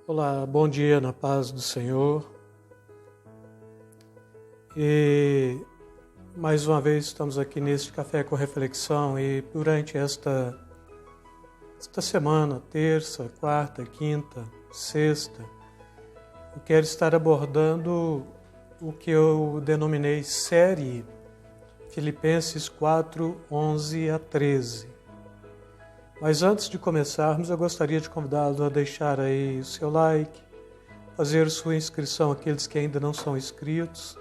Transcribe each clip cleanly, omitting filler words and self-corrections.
Olá, bom dia na paz do Senhor. E mais uma vez estamos aqui neste Café com Reflexão e durante esta semana, terça, quarta, quinta, sexta, eu quero estar abordando o que eu denominei série Filipenses 4, 11 a 13. Mas antes de começarmos, eu gostaria de convidá-lo a deixar aí o seu like, fazer sua inscrição àqueles que ainda não são inscritos,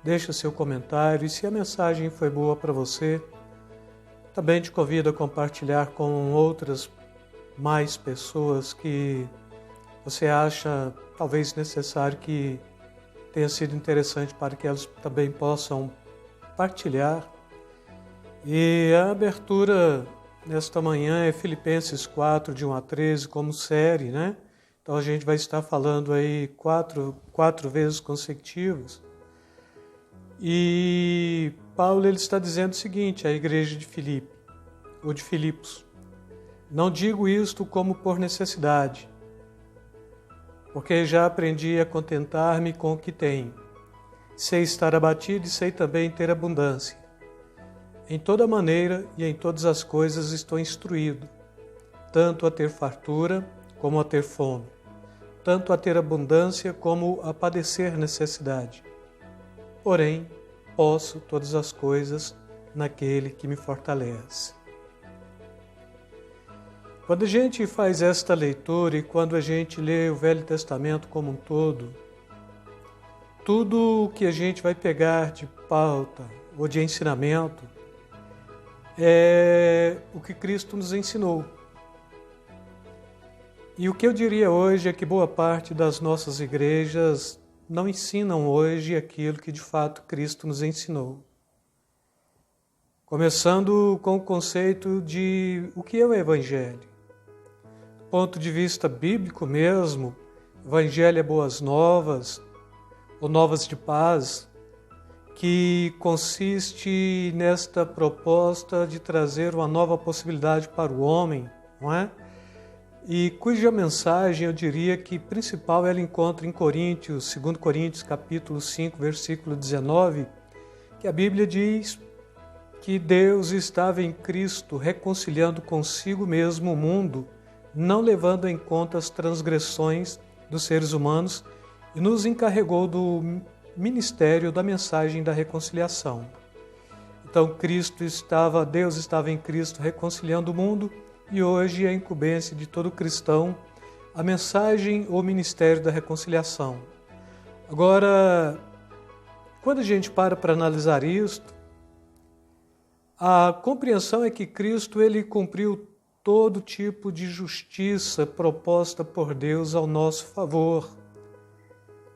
deixe seu comentário e se a mensagem foi boa para você, também te convido a compartilhar com outras mais pessoas que você acha talvez necessário que tenha sido interessante para que elas também possam partilhar. E a abertura nesta manhã é Filipenses 4, de 1 a 13, como série, né? Então a gente vai estar falando aí quatro vezes consecutivas. E Paulo ele está dizendo o seguinte à igreja de Filipe, ou de Filipos: não digo isto como por necessidade, porque já aprendi a contentar-me com o que tenho. Sei estar abatido e sei também ter abundância. Em toda maneira e em todas as coisas estou instruído, tanto a ter fartura como a ter fome, tanto a ter abundância como a padecer necessidade. Porém, posso todas as coisas naquele que me fortalece. Quando a gente faz esta leitura e quando a gente lê o Velho Testamento como um todo, tudo o que a gente vai pegar de pauta ou de ensinamento é o que Cristo nos ensinou. E o que eu diria hoje é que boa parte das nossas igrejas não ensinam hoje aquilo que de fato Cristo nos ensinou. Começando com o conceito de o que é o Evangelho. Do ponto de vista bíblico mesmo, Evangelho é boas novas, ou novas de paz, que consiste nesta proposta de trazer uma nova possibilidade para o homem, não é? E cuja mensagem, eu diria que principal, ela encontra em Coríntios, 2 Coríntios, capítulo 5, versículo 19, que a Bíblia diz que Deus estava em Cristo reconciliando consigo mesmo o mundo, não levando em conta as transgressões dos seres humanos, e nos encarregou do ministério da mensagem da reconciliação. Então Deus estava em Cristo reconciliando o mundo e hoje é a incumbência de todo cristão a mensagem ou ministério da reconciliação. Agora, quando a gente para analisar isto, a compreensão é que Cristo ele cumpriu todo tipo de justiça proposta por Deus ao nosso favor.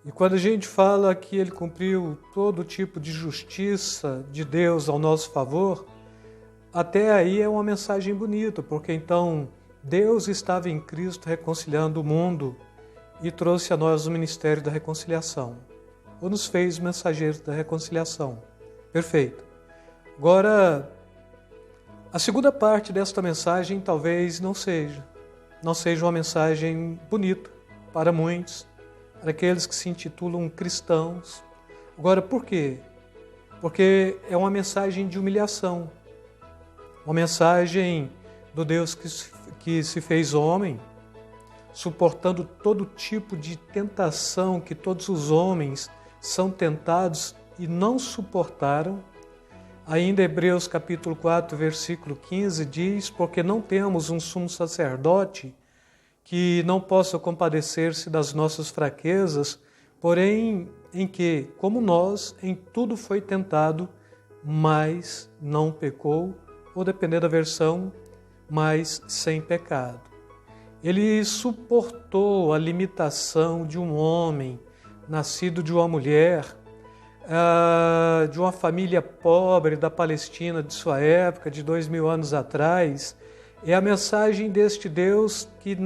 E quando a gente fala que ele cumpriu todo tipo de justiça de Deus ao nosso favor, até aí é uma mensagem bonita, porque então Deus estava em Cristo reconciliando o mundo e trouxe a nós o ministério da reconciliação, ou nos fez mensageiros da reconciliação. Perfeito. Agora, a segunda parte desta mensagem talvez não seja uma mensagem bonita para muitos, para aqueles que se intitulam cristãos. Agora, por quê? Porque é uma mensagem de humilhação, uma mensagem do Deus que se fez homem, suportando todo tipo de tentação que todos os homens são tentados e não suportaram. Ainda Hebreus capítulo 4, versículo 15 diz: porque não temos um sumo sacerdote que não possa compadecer-se das nossas fraquezas, porém em que, como nós, em tudo foi tentado, mas não pecou, ou dependendo da versão, mas sem pecado. Ele suportou a limitação de um homem, nascido de uma mulher, de uma família pobre da Palestina de sua época, de 2000 anos atrás. É a mensagem deste Deus que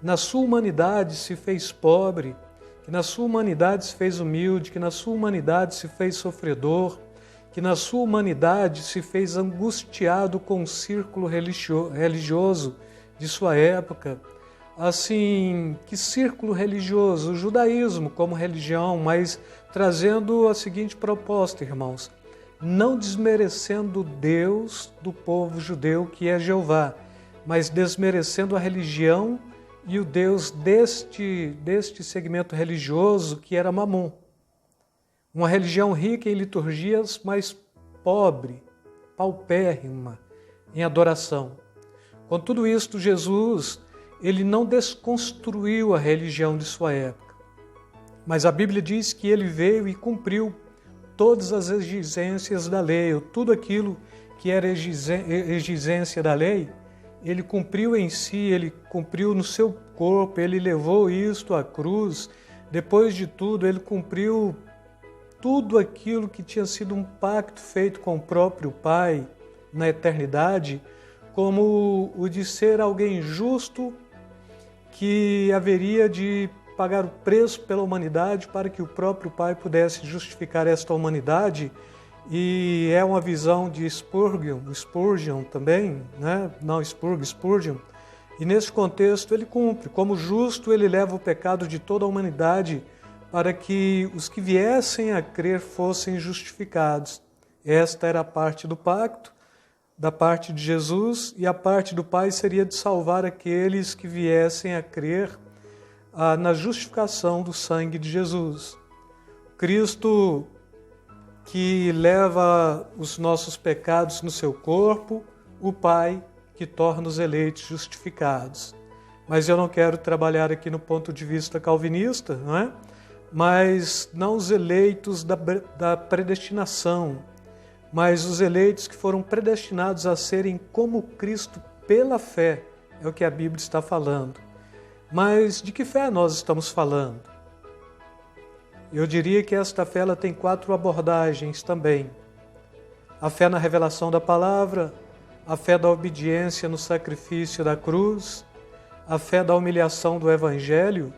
na sua humanidade se fez pobre, que na sua humanidade se fez humilde, que na sua humanidade se fez sofredor, que na sua humanidade se fez angustiado com o círculo religioso de sua época, assim, que círculo religioso, o judaísmo como religião, mas trazendo a seguinte proposta, irmãos: não desmerecendo Deus do povo judeu, que é Jeová, mas desmerecendo a religião e o Deus deste segmento religioso, que era Mamon. Uma religião rica em liturgias, mas pobre, paupérrima em adoração. Com tudo isto, Jesus, ele não desconstruiu a religião de sua época, mas a Bíblia diz que ele veio e cumpriu todas as exigências da lei, ou tudo aquilo que era exigência da lei, ele cumpriu em si, ele cumpriu no seu corpo, ele levou isto à cruz. Depois de tudo, ele cumpriu tudo aquilo que tinha sido um pacto feito com o próprio Pai na eternidade, como o de ser alguém justo que haveria de pagar o preço pela humanidade para que o próprio Pai pudesse justificar esta humanidade. E é uma visão de Spurgeon também, né? Não, Spurgeon. E nesse contexto ele cumpre. Como justo, ele leva o pecado de toda a humanidade para que os que viessem a crer fossem justificados. Esta era a parte do pacto, da parte de Jesus, e a parte do Pai seria de salvar aqueles que viessem a crer na justificação do sangue de Jesus. Cristo, que leva os nossos pecados no seu corpo, o Pai, que torna os eleitos justificados. Mas eu não quero trabalhar aqui no ponto de vista calvinista, não é? Mas não os eleitos da predestinação, mas os eleitos que foram predestinados a serem como Cristo pela fé, é o que a Bíblia está falando. Mas de que fé nós estamos falando? Eu diria que esta fé ela tem 4 abordagens também. A fé na revelação da palavra, a fé da obediência no sacrifício da cruz, a fé da humilhação do Evangelho,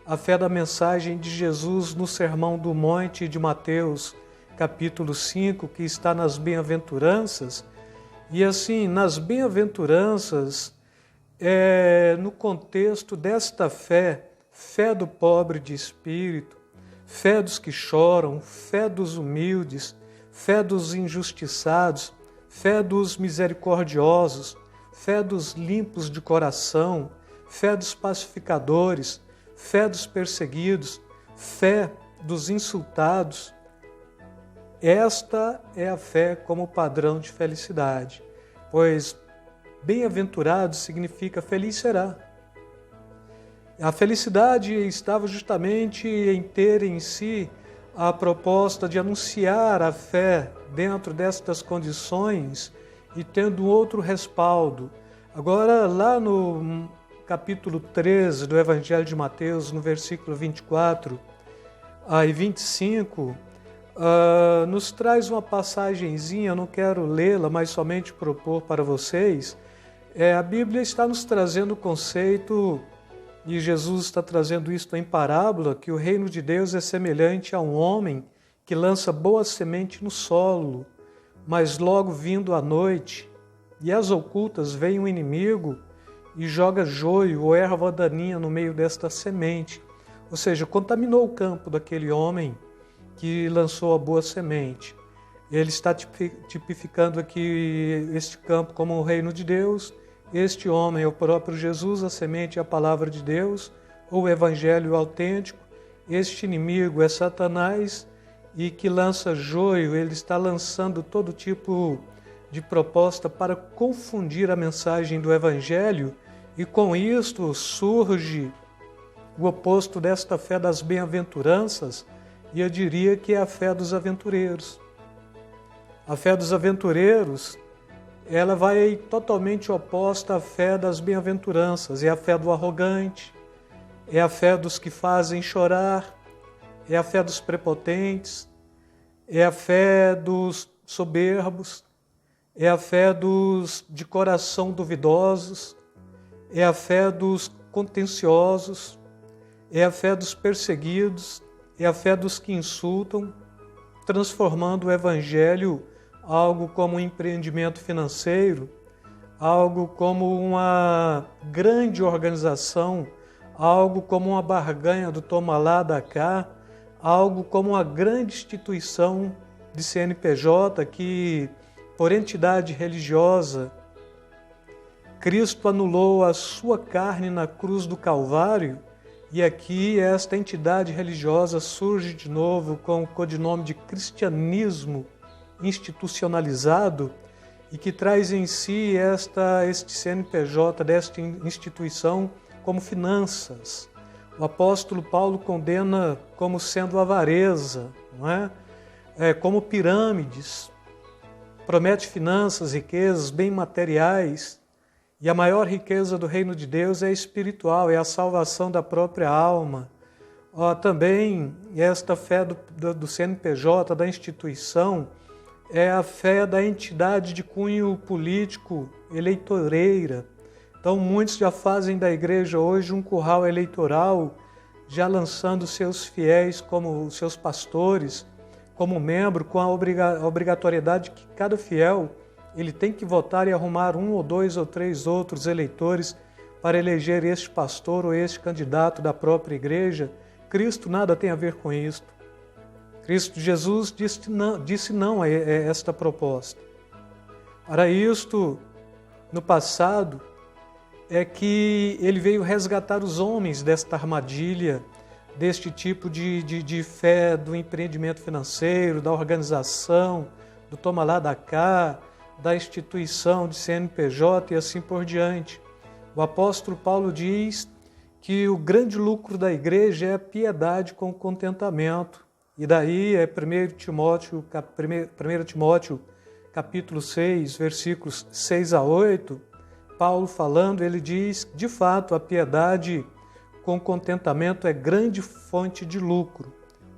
a fé da mensagem de Jesus no Sermão do Monte de Mateus, capítulo 5, que está nas bem-aventuranças. E assim, nas bem-aventuranças, no contexto desta fé, fé do pobre de espírito, fé dos que choram, fé dos humildes, fé dos injustiçados, fé dos misericordiosos, fé dos limpos de coração, fé dos pacificadores, fé dos perseguidos, fé dos insultados. Esta é a fé como padrão de felicidade, pois bem-aventurado significa feliz será. A felicidade estava justamente em ter em si a proposta de anunciar a fé dentro destas condições e tendo outro respaldo. Agora, lá no capítulo 13 do Evangelho de Mateus, no versículo 24 e 25, nos traz uma passagenzinha, eu não quero lê-la, mas somente propor para vocês. A Bíblia está nos trazendo o conceito, e Jesus está trazendo isto em parábola, que o reino de Deus é semelhante a um homem que lança boa semente no solo, mas logo vindo a noite, e às ocultas vem um inimigo e joga joio ou erva daninha no meio desta semente. Ou seja, contaminou o campo daquele homem que lançou a boa semente. Ele está tipificando aqui este campo como o reino de Deus. Este homem é o próprio Jesus, a semente é a palavra de Deus, ou o evangelho autêntico. Este inimigo é Satanás, e que lança joio, ele está lançando todo tipo de proposta para confundir a mensagem do evangelho, e com isto surge o oposto desta fé das bem-aventuranças, e eu diria que é a fé dos aventureiros. A fé dos aventureiros, ela vai totalmente oposta à fé das bem-aventuranças. É a fé do arrogante, é a fé dos que fazem chorar, é a fé dos prepotentes, é a fé dos soberbos, é a fé dos de coração duvidosos, é a fé dos contenciosos, é a fé dos perseguidos, é a fé dos que insultam, transformando o evangelho algo como um empreendimento financeiro, algo como uma grande organização, algo como uma barganha do toma lá, dá cá, algo como uma grande instituição de CNPJ que, por entidade religiosa, Cristo anulou a sua carne na cruz do Calvário, e aqui esta entidade religiosa surge de novo com o codinome de cristianismo institucionalizado e que traz em si este CNPJ desta instituição como finanças. O apóstolo Paulo condena como sendo avareza, não é? Como pirâmides, promete finanças, riquezas, bem materiais, e a maior riqueza do reino de Deus é espiritual, é a salvação da própria alma. Também esta fé do CNPJ, da instituição, é a fé da entidade de cunho político eleitoreira. Então muitos já fazem da igreja hoje um curral eleitoral, já lançando seus fiéis como seus pastores, como membro, com a obrigatoriedade que cada fiel ele tem que votar e arrumar um ou dois ou três outros eleitores para eleger este pastor ou este candidato da própria igreja. Cristo nada tem a ver com isto. Cristo Jesus disse não a esta proposta. Para isto, no passado, é que ele veio resgatar os homens desta armadilha, deste tipo de fé do empreendimento financeiro, da organização, do toma lá, dá cá, da instituição de CNPJ e assim por diante. O apóstolo Paulo diz que o grande lucro da igreja é a piedade com contentamento. E daí é 1 Timóteo capítulo 6, versículos 6 a 8, Paulo falando, ele diz, de fato, a piedade com contentamento é grande fonte de lucro,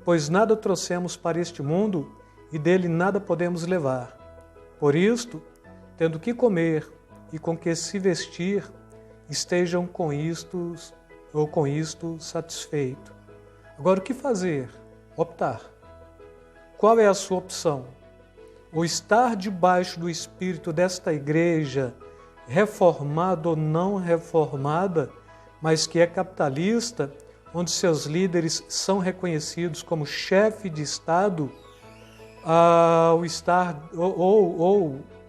pois nada trouxemos para este mundo e dele nada podemos levar. Por isto, tendo que comer e com que se vestir, estejam com isto satisfeitos. Agora, o que fazer? Optar. Qual é a sua opção? O estar debaixo do espírito desta igreja, reformada ou não reformada, mas que é capitalista, onde seus líderes são reconhecidos como chefe de Estado,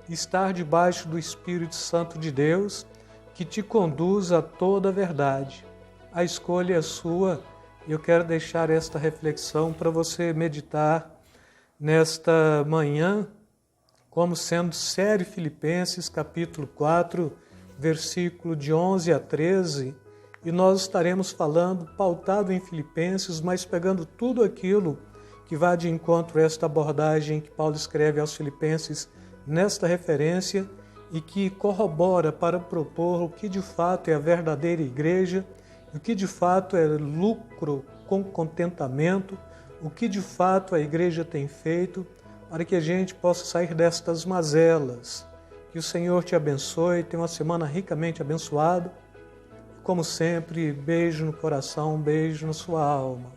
estar debaixo do Espírito Santo de Deus, que te conduz a toda a verdade. A escolha é sua. Eu quero deixar esta reflexão para você meditar nesta manhã, como sendo série Filipenses, capítulo 4, versículo de 11 a 13, e nós estaremos falando, pautado em Filipenses, mas pegando tudo aquilo que vai de encontro a esta abordagem que Paulo escreve aos Filipenses nesta referência e que corrobora para propor o que de fato é a verdadeira igreja, o que de fato é lucro com contentamento, o que de fato a igreja tem feito para que a gente possa sair destas mazelas. Que o Senhor te abençoe, tenha uma semana ricamente abençoada. Como sempre, beijo no coração, beijo na sua alma.